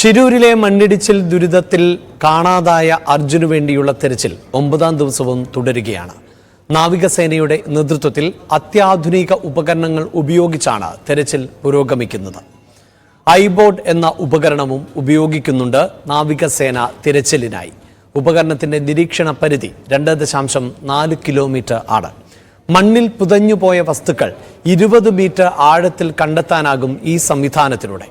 ഷിരൂരിലെ മണ്ണിടിച്ചിൽ ദുരിതത്തിൽ കാണാതായ അർജുനു വേണ്ടിയുള്ള തെരച്ചിൽ 9ാം ദിവസവും തുടരുകയാണ്. നാവികസേനയുടെ നേതൃത്വത്തിൽ അത്യാധുനിക ഉപകരണങ്ങൾ ഉപയോഗിച്ചാണ് തെരച്ചിൽ പുരോഗമിക്കുന്നത്. ഐബോട്ട് എന്ന ഉപകരണവും ഉപയോഗിക്കുന്നുണ്ട് നാവികസേന തിരച്ചിലിനായി. ഉപകരണത്തിന്റെ നിരീക്ഷണ പരിധി 2.4 കിലോമീറ്റർ ആണ്. മണ്ണിൽ പുതഞ്ഞുപോയ വസ്തുക്കൾ 20 മീറ്റർ ആഴത്തിൽ കണ്ടെത്താനാകും ഈ സംവിധാനത്തിലൂടെ.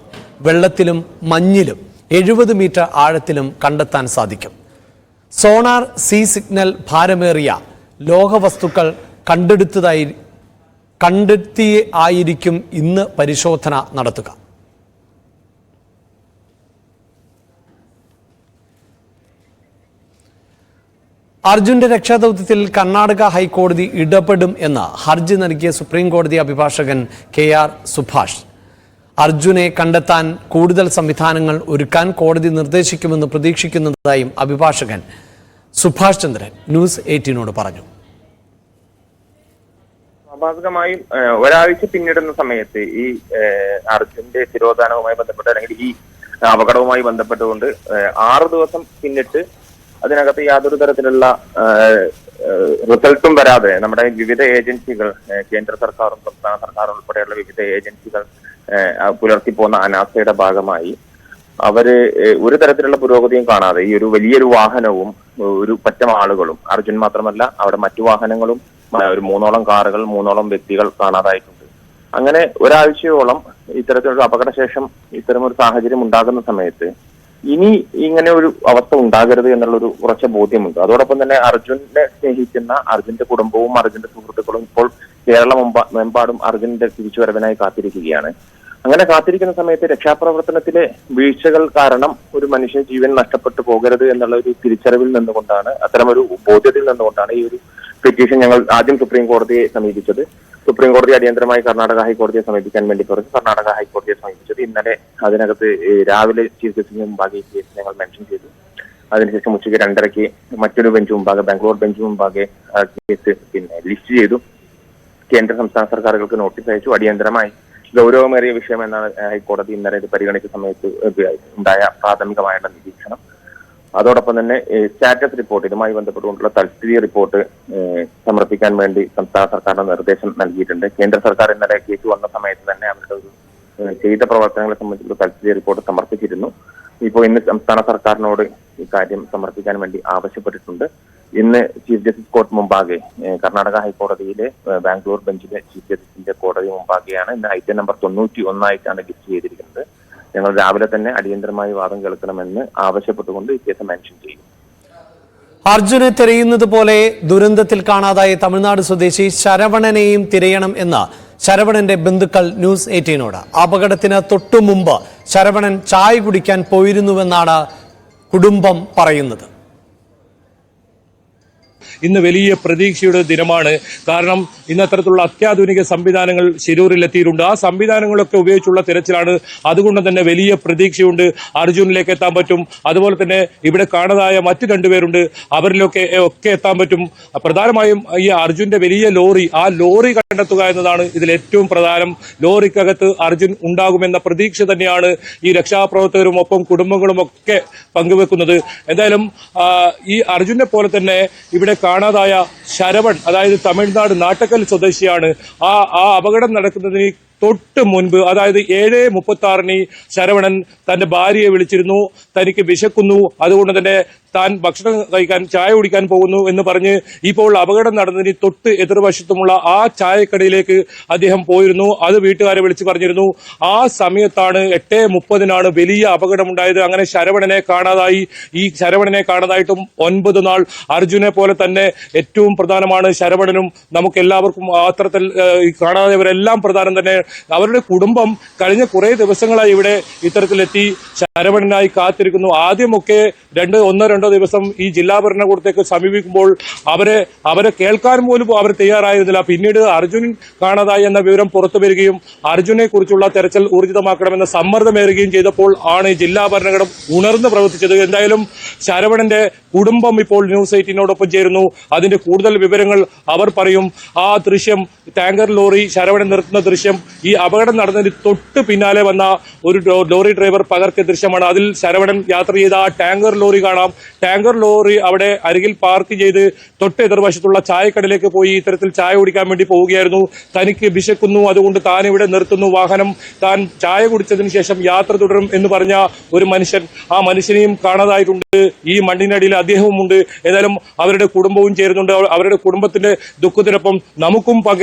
വെള്ളത്തിലും മഞ്ഞിലും 70 മീറ്റർ ആഴത്തിലും കണ്ടെത്താൻ സാധിക്കും. സോണാർ സീ സിഗ്നൽ ഭാരമേറിയ ലോഹവസ്തുക്കൾ കണ്ടെത്തിയായിരിക്കും ഇന്ന് പരിശോധന നടത്തുക. അർജുന്റെ രക്ഷാദൌത്യത്തിൽ കർണാടക ഹൈക്കോടതി ഇടപെടും എന്ന് ഹർജി നൽകിയ സുപ്രീം കോടതി അഭിഭാഷകൻ KR സുഭാഷ്. അർജുനെ കണ്ടെത്താൻ കൂടുതൽ സംവിധാനങ്ങൾ ഒരുക്കാൻ കോടതി നിർദ്ദേശിക്കുമെന്ന് പ്രതീക്ഷിക്കുന്നതായും അഭിഭാഷകൻ സുഭാഷ് ചന്ദ്രൻ ന്യൂസ് 18 പറഞ്ഞു. സ്വാഭാവികമായും ഒരാഴ്ച പിന്നിടുന്ന സമയത്ത് ഈ അർജുന്റെ തിരോധാനവുമായി ബന്ധപ്പെട്ട് അല്ലെങ്കിൽ ഈ അപകടവുമായി ബന്ധപ്പെട്ടുകൊണ്ട് 6 ദിവസം പിന്നിട്ട് അതിനകത്ത് യാതൊരു തരത്തിലുള്ള റിസൾട്ടും വരാതെ നമ്മുടെ വിവിധ ഏജൻസികൾ, കേന്ദ്ര സർക്കാരും സംസ്ഥാന സർക്കാരും ഉൾപ്പെടെയുള്ള വിവിധ ഏജൻസികൾ പുലർത്തിപ്പോന്ന അനാസ്ഥയുടെ ഭാഗമായി അവര് ഒരു തരത്തിലുള്ള പുരോഗതിയും കാണാതെ ഈ ഒരു വലിയൊരു വാഹനവും ഒരു പറ്റം ആളുകളും, അർജുൻ മാത്രമല്ല അവിടെ മറ്റു വാഹനങ്ങളും, ഒരു 3ഓളം കാറുകൾ, 3ഓളം വ്യക്തികൾ കാണാതായിട്ടുണ്ട്. അങ്ങനെ ഒരാഴ്ചയോളം ഇത്തരത്തിലൊരു അപകടശേഷം ഇത്തരമൊരു സാഹചര്യം ഉണ്ടാകുന്ന സമയത്ത് ഇനി ഇങ്ങനെ ഒരു അവസ്ഥ ഉണ്ടാകരുത് എന്നുള്ളൊരു ഉറച്ച ബോധ്യമുണ്ട്. അതോടൊപ്പം തന്നെ അർജുനെ സ്നേഹിക്കുന്ന അർജുന്റെ കുടുംബവും അർജുന്റെ സുഹൃത്തുക്കളും ഇപ്പോൾ കേരളമെമ്പാടും അർജുന്റെ തിരിച്ചുവരവിനായി കാത്തിരിക്കുകയാണ്. അങ്ങനെ കാത്തിരിക്കുന്ന സമയത്ത് രക്ഷാപ്രവർത്തനത്തിലെ വീഴ്ചകൾ കാരണം ഒരു മനുഷ്യ ജീവൻ നഷ്ടപ്പെട്ടു പോകരുത് എന്നുള്ള ഒരു തിരിച്ചറിവിൽ നിന്നുകൊണ്ടാണ്, അത്തരമൊരു ബോധ്യത്തിൽ നിന്നുകൊണ്ടാണ് ഈ ഒരു പെറ്റീഷൻ ഞങ്ങൾ ആദ്യം സുപ്രീം കോടതിയെ സമീപിച്ചത്. സുപ്രീം കോടതി അടിയന്തരമായി കർണാടക ഹൈക്കോടതിയെ സമീപിക്കാൻ വേണ്ടി പറഞ്ഞു. കർണാടക ഹൈക്കോടതിയെ സമീപിച്ചത് ഇന്നലെ അതിനകത്ത് രാവിലെ ചീഫ് ജസ്റ്റിസിന് മുമ്പാകെ ഈ കേസ് ഞങ്ങൾ മെൻഷൻ ചെയ്തു. അതിനുശേഷം ഉച്ചയ്ക്ക് 2:30 മറ്റൊരു ബെഞ്ച് മുമ്പാകെ, ബാംഗ്ലൂർ ബെഞ്ച് മുമ്പാകെ കേസ് ലിസ്റ്റ് ചെയ്തു. കേന്ദ്ര സംസ്ഥാന സർക്കാരുകൾക്ക് നോട്ടീസ് അയച്ചു. അടിയന്തരമായി ഗൗരവമേറിയ വിഷയം എന്നാണ് ഹൈക്കോടതി ഇന്നലെ ഇത് പരിഗണിച്ച സമയത്ത് ഉണ്ടായ പ്രാഥമികമായുള്ള നിരീക്ഷണം. അതോടൊപ്പം തന്നെ സ്റ്റാറ്റസ് റിപ്പോർട്ട്, ഇതുമായി ബന്ധപ്പെട്ടുകൊണ്ടുള്ള തൽസ്ഥിതി റിപ്പോർട്ട് സമർപ്പിക്കാൻ വേണ്ടി സംസ്ഥാന സർക്കാരിന് നിർദ്ദേശം നൽകിയിട്ടുണ്ട്. കേന്ദ്ര സർക്കാർ ഇന്നലെ കേസ് വന്ന സമയത്ത് തന്നെ അവരുടെ ഒരു ചെയ്ത പ്രവർത്തനങ്ങളെ സംബന്ധിച്ചുള്ള തൽസ്ഥിതി റിപ്പോർട്ട് സമർപ്പിച്ചിരുന്നു. ഇപ്പോൾ ഇന്ന് സംസ്ഥാന സർക്കാരിനോട് ഇക്കാര്യം സമർപ്പിക്കാൻ വേണ്ടി ആവശ്യപ്പെട്ടിട്ടുണ്ട്. ഇന്ന് ചീഫ് ജസ്റ്റിസ് കോർട്ട് മുമ്പാകെ, കർണാടക ഹൈക്കോടതിയിലെ ബാംഗ്ലൂർ ബെഞ്ചിലെ ചീഫ് ജസ്റ്റിസിന്റെ കോടതി മുമ്പാകെയാണ് ഇന്ന് ഐറ്റം നമ്പർ 91 ആയിട്ടാണ് ലിസ്റ്റ് ചെയ്തിരിക്കുന്നത്. ഞങ്ങൾ രാവിലെ തന്നെ അടിയന്തരമായി വാദം കേൾക്കണമെന്ന് ആവശ്യപ്പെട്ടുകൊണ്ട് ഈ കേസ് മെൻഷൻ ചെയ്യും. അർജുനെ തിരയുന്നത് പോലെ ദുരന്തത്തിൽ കാണാതായ തമിഴ്നാട് സ്വദേശി ശരവണനെയും തിരയണം എന്ന് ശരവണന്റെ ബന്ധുക്കൾ ന്യൂസ് 18 അപകടത്തിന് തൊട്ടു മുമ്പ് ശരവണൻ ചായ കുടിക്കാൻ പോയിരുന്നുവെന്നാണ് കുടുംബം പറയുന്നത്. ഇന്ന് വലിയ പ്രതീക്ഷയുടെ ദിനമാണ്. കാരണം ഇന്ന് അത്തരത്തിലുള്ള അത്യാധുനിക സംവിധാനങ്ങൾ ശിരൂരിൽ എത്തിയിട്ടുണ്ട്. ആ സംവിധാനങ്ങളൊക്കെ ഉപയോഗിച്ചുള്ള തിരച്ചിലാണ്. അതുകൊണ്ട് തന്നെ വലിയ പ്രതീക്ഷയുണ്ട്. അർജുനിലേക്ക് എത്താൻ പറ്റും. അതുപോലെ തന്നെ ഇവിടെ കാണാതായ മറ്റു 2 പേരുണ്ട്, അവരിലൊക്കെ എത്താൻ പറ്റും. പ്രധാനമായും ഈ അർജുന്റെ വലിയ ലോറി, ആ ലോറി കണ്ടെത്തുക എന്നതാണ് ഇതിൽ ഏറ്റവും പ്രധാനം. ലോറിക്കകത്ത് അർജുൻ ഉണ്ടാകുമെന്ന പ്രതീക്ഷ തന്നെയാണ് ഈ രക്ഷാപ്രവർത്തകരും ഒപ്പം കുടുംബങ്ങളും ഒക്കെ പങ്കുവെക്കുന്നത്. എന്തായാലും ഈ അർജുനെ പോലെ തന്നെ ഇവിടെ കാണാതായ ശരവൺ, അതായത് തമിഴ്നാട് നാട്ടക്കൽ സ്വദേശിയാണ്. ആ അപകടം നടക്കുന്നതിന് തൊട്ട് മുൻപ്, അതായത് 7:36 ശരവണൻ തന്റെ ഭാര്യയെ വിളിച്ചിരുന്നു. തനിക്ക് വിശക്കുന്നു, അതുകൊണ്ട് തന്നെ താൻ ഭക്ഷണം കഴിക്കാൻ, ചായ കുടിക്കാൻ പോകുന്നു എന്ന് പറഞ്ഞ് ഇപ്പോൾ അപകടം നടന്നതിന് തൊട്ട് എതിർവശത്തുമുള്ള ആ ചായക്കടയിലേക്ക് അദ്ദേഹം പോയിരുന്നു. അത് വീട്ടുകാരെ വിളിച്ചു പറഞ്ഞിരുന്നു. ആ സമയത്താണ് 8:30 വലിയ അപകടമുണ്ടായത്. അങ്ങനെ ശരവണനെ കാണാതായി. ഈ ശരവണനെ കാണാതായിട്ടും 9 നാൾ. അർജുനെ പോലെ തന്നെ ഏറ്റവും പ്രധാനമാണ് ശരവണനും. നമുക്ക് എല്ലാവർക്കും അത്തരത്തിൽ കാണാതായവരെല്ലാം പ്രധാനം തന്നെ. അവരുടെ കുടുംബം കഴിഞ്ഞ കുറെ ദിവസങ്ങളായി ഇവിടെ ഇത്തരത്തിലെത്തി ശരവണനായി കാത്തിരിക്കുന്നു. ആദ്യമൊക്കെ 1-2 രണ്ടോ ദിവസം ഈ ജില്ലാ ഭരണകൂടത്തേക്ക് സമീപിക്കുമ്പോൾ അവരെ കേൾക്കാൻ പോലും അവർ തയ്യാറായിരുന്നില്ല. പിന്നീട് അർജുൻ കാണാതായി എന്ന വിവരം പുറത്തു വരികയും അർജുനെ കുറിച്ചുള്ള തെരച്ചിൽ ഊർജിതമാക്കണമെന്ന സമ്മർദ്ദമേറുകയും ചെയ്തപ്പോൾ ആണ് ജില്ലാ ഭരണകൂടം ഉണർന്ന് പ്രവർത്തിച്ചത്. എന്തായാലും ശരവണന്റെ കുടുംബം ഇപ്പോൾ ന്യൂസ് 18നോടൊപ്പം ചേരുന്നു. അതിന്റെ കൂടുതൽ വിവരങ്ങൾ അവർ പറയും. ആ ദൃശ്യം, ടാങ്കർ ലോറി ശരവണൻ നിർത്തുന്ന ദൃശ്യം, ഈ അപകടം നടന്നതിന് തൊട്ട് പിന്നാലെ വന്ന ഒരു ലോറി ഡ്രൈവർ പകർത്തിയ ദൃശ്യമാണ്. അതിൽ ശരവണൻ യാത്ര ചെയ്ത ആ ടാങ്കർ ലോറി കാണാം. ടാങ്കർ ലോറി അവിടെ അരികിൽ പാർക്ക് ചെയ്ത് തൊട്ട് എതിർവശത്തുള്ള ചായക്കടയിലേക്ക് പോയി ഇത്തരത്തിൽ ചായ കുടിക്കാൻ വേണ്ടി പോവുകയായിരുന്നു. തനിക്ക് വിശക്കുന്നു, അതുകൊണ്ട് താൻ ഇവിടെ നിർത്തുന്നു വാഹനം, താൻ ചായ കുടിച്ചതിന് ശേഷം യാത്ര തുടരും എന്ന് പറഞ്ഞ ഒരു മനുഷ്യൻ, ആ മനുഷ്യനെയും കാണാതായിട്ടുണ്ട്. ഈ മണ്ണിനടിയിൽ അദ്ദേഹവുമുണ്ട്. ഏതായാലും അവരുടെ കുടുംബവും ചേരുന്നുണ്ട്. അവരുടെ കുടുംബത്തിന്റെ ദുഃഖത്തിനൊപ്പം നമുക്കും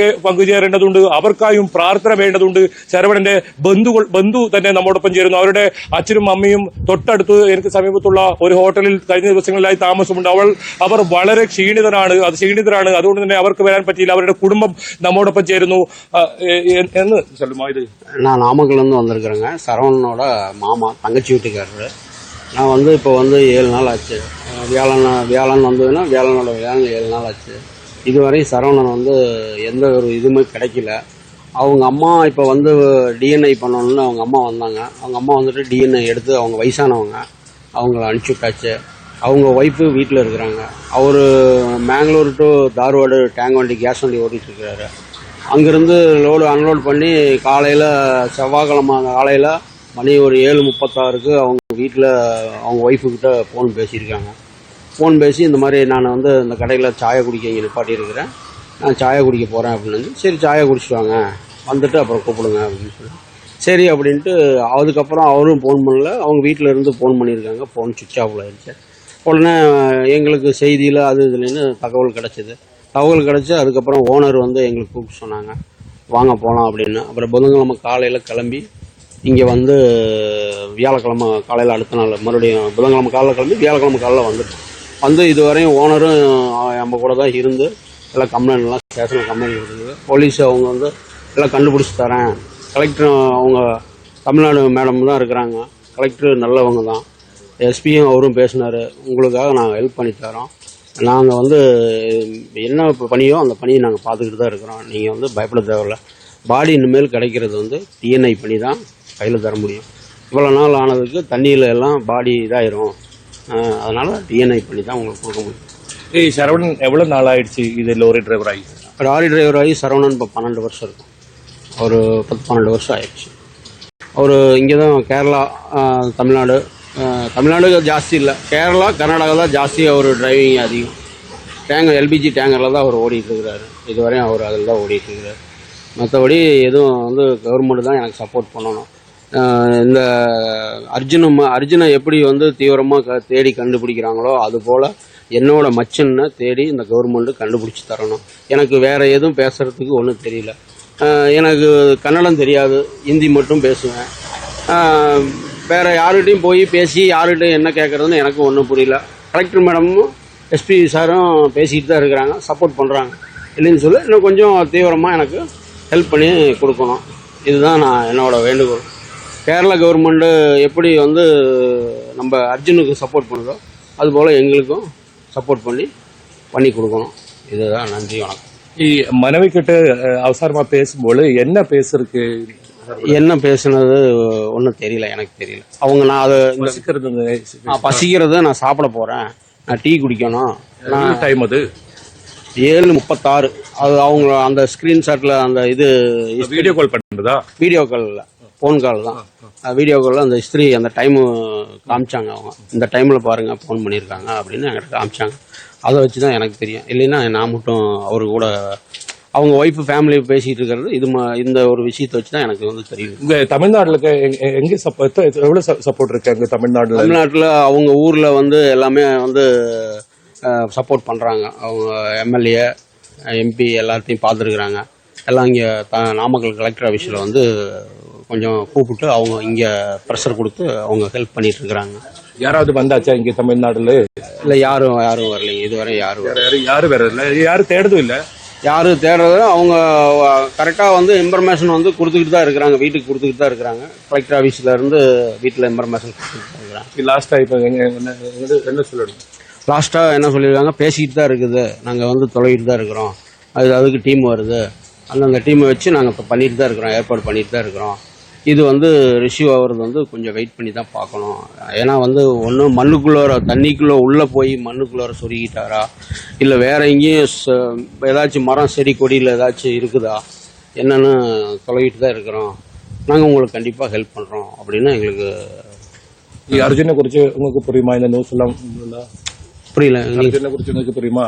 പങ്കുചേരേണ്ടതുണ്ട്. അവർക്കായും പ്രാർത്ഥന വേണ്ടതുണ്ട്. ശരവണന്റെ ബന്ധു തന്നെ നമ്മോടൊപ്പം ചേരുന്നു. അവരുടെ അച്ഛനും അമ്മയും തൊട്ടടുത്ത് എനിക്ക് സമീപത്തുള്ള ഒരു ഹോട്ടലിൽ കഴിഞ്ഞ ദിവസങ്ങളിലായി താമസമുണ്ട്. അവർ വളരെ ക്ഷീണിതരാണ്. അതുകൊണ്ട് തന്നെ அவருக்கு വരാൻ പറ്റിയില്ല. அவருடைய குடும்பம் நம்மோடொപ്പം ചേരുന്നു. എന്ന് சொல்லுமா இது? நான் நாமக்கல்லேருந்து வந்திருக்கிறேங்க. சரவணனோட மாமா, தங்கச்சி வீட்டுக்காரரு. நான் வந்து இப்போ வந்து 7 நாள் ஆச்சு. வியாழன் வந்ததுன்னா வியாழனோட 7 நாள் ஆச்சு. இதுவரை சரவணன் வந்து எந்த ஒரு இதுவுமே கிடைக்கல. அவங்க அம்மா இப்போ வந்து டிஎன்ஐ பண்ணணும்னு அவங்க அம்மா வந்தாங்க. அவங்க அம்மா வந்துட்டு டிஎன்ஐ எடுத்து, அவங்க வயசானவங்க, அவங்கள அனுப்பிச்சி விட்டாச்சு. அவங்க ஒய்ஃபு வீட்டில் இருக்கிறாங்க. அவர் மேங்களூர் டு தார்வாடு டேங்க் வண்டி, கேஸ் வண்டி ஓட்டிகிட்டு இருக்கிறாரு. அங்கேருந்து லோடு அன்லோட் பண்ணி காலையில் செவ்வாய்க்கிழமை காலையில் மணி ஒரு 7:36க்கு அவங்க வீட்டில் அவங்க ஒய்ஃபுக்கிட்ட ஃபோன் பேசியிருக்காங்க. ஃபோன் பேசி இந்த மாதிரி நான் வந்து இந்த கடையில் சாயை குடிக்க இங்கே நிப்பாட்டியிருக்கிறேன், நான் சாயை குடிக்க போகிறேன் அப்படின்னு. சரி சாயை குடிச்சிட்டு வாங்க, வந்துட்டு அப்புறம் கூப்பிடுங்க அப்படின்னு சொல்லி சரி அப்படின்ட்டு. அதுக்கப்புறம் அவரும் ஃபோன் பண்ணல. அவங்க வீட்டில் இருந்து ஃபோன் பண்ணியிருக்காங்க. ஃபோன் சுவிட்ச் ஆஃபில் ஆயிடுச்சு. உடனே எங்களுக்கு செய்தியில் அது இதுலேன்னு தகவல் கிடச்சி அதுக்கப்புறம் ஓனர் வந்து எங்களுக்கு கூப்பிட்டு சொன்னாங்க, வாங்க போகலாம் அப்படின்னு. அப்புறம் புதன்கிழமை காலையில் கிளம்பி இங்கே வந்து வியாழக்கிழமை காலையில் அடுத்த நாள் மறுபடியும் புதன்கிழமை காலையில் கிளம்பி வியாழக்கிழமை காலையில் வந்து இதுவரையும் ஓனரும் நம்ம கூட தான் இருந்து எல்லாம் கம்ப்ளைண்ட்லாம் ஸ்டேஷனில் கம்ப்ளைண்ட் இருக்குது. போலீஸ் அவங்க வந்து எல்லாம் கண்டுபிடிச்சி தரேன். கலெக்டர் அவங்க தமிழ்நாடு மேடம் தான் இருக்கிறாங்க. கலெக்டர் நல்லவங்க தான். எஸ்பியும் அவரும் பேசினார், உங்களுக்காக நாங்கள் ஹெல்ப் பண்ணி தரோம். நாங்கள் வந்து என்ன பணியோ அந்த பணியை நாங்கள் பார்த்துக்கிட்டு தான் இருக்கிறோம். நீங்கள் வந்து பயப்பட தேவையில்லை. பாடி இனிமேல் கிடைக்கிறது வந்து டிஎன்ஐ பண்ணி தான் கையில் தர முடியும். இவ்வளோ நாள் ஆனதுக்கு தண்ணியில் எல்லாம் பாடி இதாயிரும். அதனால் டிஎன்ஐ பண்ணி தான் உங்களுக்கு கொடுக்க முடியும். சரவணன் எவ்வளோ நாள் ஆயிடுச்சு இது லாரி டிரைவர் ஆகி? லாரி டிரைவர் ஆகி சரவணன் இப்போ 12 வருஷம் இருக்கும். ஒரு 10-12 வருஷம் ஆயிடுச்சு. அவர் இங்கே தான் கேரளா, தமிழ்நாடு ஜாஸ்தி இல்லை, கேரளா கர்நாடகா தான் ஜாஸ்தி. அவர் டிரைவிங் அதிகம். எல்பிஜி டேங்கரில் தான் அவர் ஓடிட்டு இருக்கிறாரு. இதுவரையும் அவர் அதில் தான் ஓடிட்டு இருக்கிறார். மற்றபடி எதுவும் வந்து கவர்மெண்ட் தான் எனக்கு சப்போர்ட் பண்ணணும். இந்த அர்ஜுனை எப்படி வந்து தீவிரமாக தேடி கண்டுபிடிக்கிறாங்களோ அதுபோல் என்னோட மச்சனை தேடி இந்த கவர்மெண்ட்டு கண்டுபிடிச்சி தரணும். எனக்கு வேறு எதுவும் பேசுகிறதுக்கு ஒன்றும் தெரியல. எனக்கு கன்னடம் தெரியாது, ஹிந்தி மட்டும் பேசுவேன். வேறு யார்கிட்டையும் போய் பேசி யார்கிட்டையும் என்ன கேட்குறதுன்னு எனக்கு ஒன்றும் புரியல. கலெக்டர் மேடமும் எஸ்பி சாரும் பேசிக்கிட்டு தான் இருக்கிறாங்க, சப்போர்ட் பண்ணுறாங்க. இல்லைன்னு சொல்லி இன்னும் கொஞ்சம் தீவிரமாக எனக்கு ஹெல்ப் பண்ணி கொடுக்கணும். இதுதான் நான் என்னோடய வேண்டுகோள். கேரளா கவர்மெண்ட்டு எப்படி வந்து நம்ம அர்ஜுனுக்கு சப்போர்ட் பண்ணுதோ அதுபோல் எங்களுக்கும் சப்போர்ட் பண்ணி கொடுக்கணும். இதுதான். நன்றி, வணக்கம். மனைவி கிட்ட அவசரமா பேசும்போது என்ன பேசுனது ஒன்றும் தெரியல, எனக்கு தெரியல. அவங்க நான் அதை பசிக்கிறது, நான் சாப்பிட போறேன், நான் டீ குடிக்கணும், டைம் அது 7:36. அது அவங்க அந்த ஸ்கிரீன்ஷாட்ல அந்த இது வீடியோ கால் பண்ணுறதா? வீடியோ கால் இல்லை, ஃபோன் கால் தான். வீடியோ காலில் அந்த ஹிஸ்ட்ரி அந்த டைமு காமிச்சாங்க. அவங்க இந்த டைமில் பாருங்கள் ஃபோன் பண்ணியிருக்காங்க அப்படின்னு என்கிட்ட காமிச்சாங்க. அதை வச்சு தான் எனக்கு தெரியும். இல்லைன்னா நான் மட்டும் அவரு கூட அவங்க ஒய்ஃபு ஃபேமிலி பேசிகிட்டு இருக்கிறது இந்த ஒரு விஷயத்தை வச்சு தான் எனக்கு வந்து தெரியும். இங்கே தமிழ்நாட்டில் எங்கே எவ்வளோ சப்போர்ட் இருக்கு? அங்கே தமிழ்நாட்டில் அவங்க ஊரில் வந்து எல்லாமே வந்து சப்போர்ட் பண்ணுறாங்க. அவங்க எம்எல்ஏ எம்பி எல்லாத்தையும் பார்த்துருக்குறாங்க. எல்லாம் இங்கே நாமக்கல் கலெக்டர் ஆஃபீஸில் வந்து கொஞ்சம் கூப்பிட்டு அவங்க இங்கே ப்ரெஷர் கொடுத்து அவங்க ஹெல்ப் பண்ணிட்டு இருக்கிறாங்க. யாராவது வந்தாச்சா இங்கே தமிழ்நாடுல? இல்லை, யாரும் வரலைங்க இதுவரை. யாரும் வேற இல்லை, யாரும் தேடுதும் இல்லை. யாரும் தேடுறது அவங்க கரெக்டாக வந்து இன்ஃபர்மேஷன் வந்து கொடுத்துக்கிட்டு தான் இருக்கிறாங்க, வீட்டுக்கு கொடுத்துக்கிட்டு தான் இருக்கிறாங்க. கலெக்டர் ஆஃபீஸில் இருந்து வீட்டில் இன்ஃபர்மேஷன் கொடுத்துக்கிட்டு தான் இருக்கிறாங்க. இருக்கிறேன். லாஸ்டா இப்ப என்ன சொல்லணும்? லாஸ்ட்டாக என்ன சொல்லியிருக்காங்க, பேசிக்கிட்டு தான் இருக்குது, நாங்கள் வந்து தொலைகிட்டு தான் இருக்கிறோம், அதுக்கு டீம் வருது, அந்தந்த டீமை வச்சு நாங்கள் இப்போ பண்ணிட்டு தான் இருக்கிறோம், ஏற்பாடு பண்ணிட்டு தான் இருக்கிறோம். இது வந்து ரிசீவ் ஆகிறது வந்து கொஞ்சம் வெயிட் பண்ணி தான் பார்க்கணும். ஏன்னா வந்து ஒன்று மண்ணுக்குள்ளார தண்ணிக்குள்ளே உள்ளே போய் மண்ணுக்குள்ளார சொருகிட்டாரா, இல்லை வேற எங்கேயும் ஏதாச்சும் மரம் செடி கொடியில் ஏதாச்சும் இருக்குதா என்னன்னு தொலைகிட்டு தான் இருக்கிறோம். நாங்கள் உங்களுக்கு கண்டிப்பாக ஹெல்ப் பண்ணுறோம் அப்படின்னு எங்களுக்கு. அர்ஜுனை குறித்து உங்களுக்கு புரியுமா? இந்த நியூஸ் எல்லாம் புரியல. அர்ஜுனை குறித்து உங்களுக்கு புரியுமா?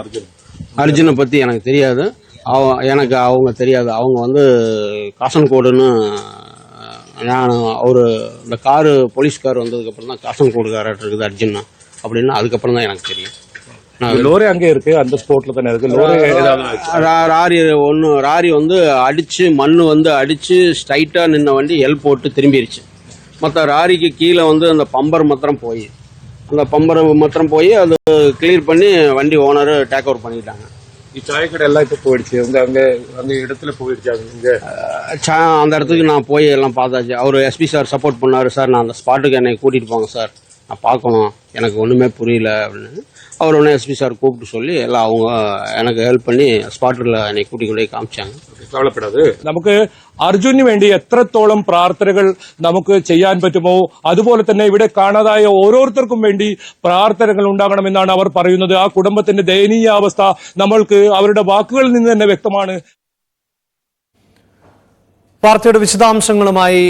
அர்ஜுனை பற்றி எனக்கு தெரியாது, எனக்கு அவங்க தெரியாது. அவங்க வந்து காசன்கோடுன்னு நான் அவர் இந்த காரு போலீஸ் கார் வந்ததுக்கப்புறம் தான் காசன்கோடுக்காரர் இருக்குது அர்ஜுனா அப்படின்னு அதுக்கப்புறம் தான் எனக்கு தெரியும். லோரி அங்கே இருக்கு, அந்த ஸ்போர்ட்ல தானே இருக்கு. ராரி வந்து அடிச்சு மண்ணு வந்து அடிச்சு ஸ்ட்ரைட்டா நின்ன வண்டி எல் போட்டு திரும்பிடுச்சு. மற்ற ராரிக்கு கீழே வந்து அந்த பம்பர் மாத்திரம் போய் அது கிளியர் பண்ணி வண்டி ஓனர் டேக் ஓவர் பண்ணிட்டாங்க. சாயக்கடை எல்லாம் இப்ப போயிடுச்சு, அங்க இடத்துல போயிடுச்சு. அந்த இடத்துக்கு நான் போய் எல்லாம் பார்த்தாச்சு. அவர் எஸ்பி சார் சப்போர்ட் பண்ணாரு. சார் நான் அந்த ஸ்பாட்டுக்கு என்னை கூட்டிட்டு போங்க சார், நான் பார்க்கணும், எனக்கு ஒண்ணுமே புரியல அப்படின்னு. அவர் ஒன்று எஸ்பி சார் கூப்பிட்டு சொல்லி எல்லாம் அவங்க எனக்கு ஹெல்ப் பண்ணி സ്പോട്ടിൽ എന്നെ കൂട്ടിക്കൊണ്ടേ കാണിച്ചാங்க. കവലപ്പെടാതെ നമുക്ക് അർജുനു വേണ്ടി എത്രത്തോളം പ്രാർത്ഥനകൾ നമുക്ക് ചെയ്യാൻ പറ്റുമോ അതുപോലെ തന്നെ ഇവിടെ കാണാതായ ഓരോരുത്തർക്കും വേണ്ടി പ്രാർത്ഥനകൾ ഉണ്ടാകണമെന്നാണ് അവർ പറയുന്നത്. ആ കുടുംബത്തിന്റെ ദയനീയ അവസ്ഥ നമ്മൾക്ക് അവരുടെ വാക്കുകളിൽ നിന്ന് തന്നെ വ്യക്തമാണ്. വാർത്തയുടെ വിശദാംശങ്ങളുമായി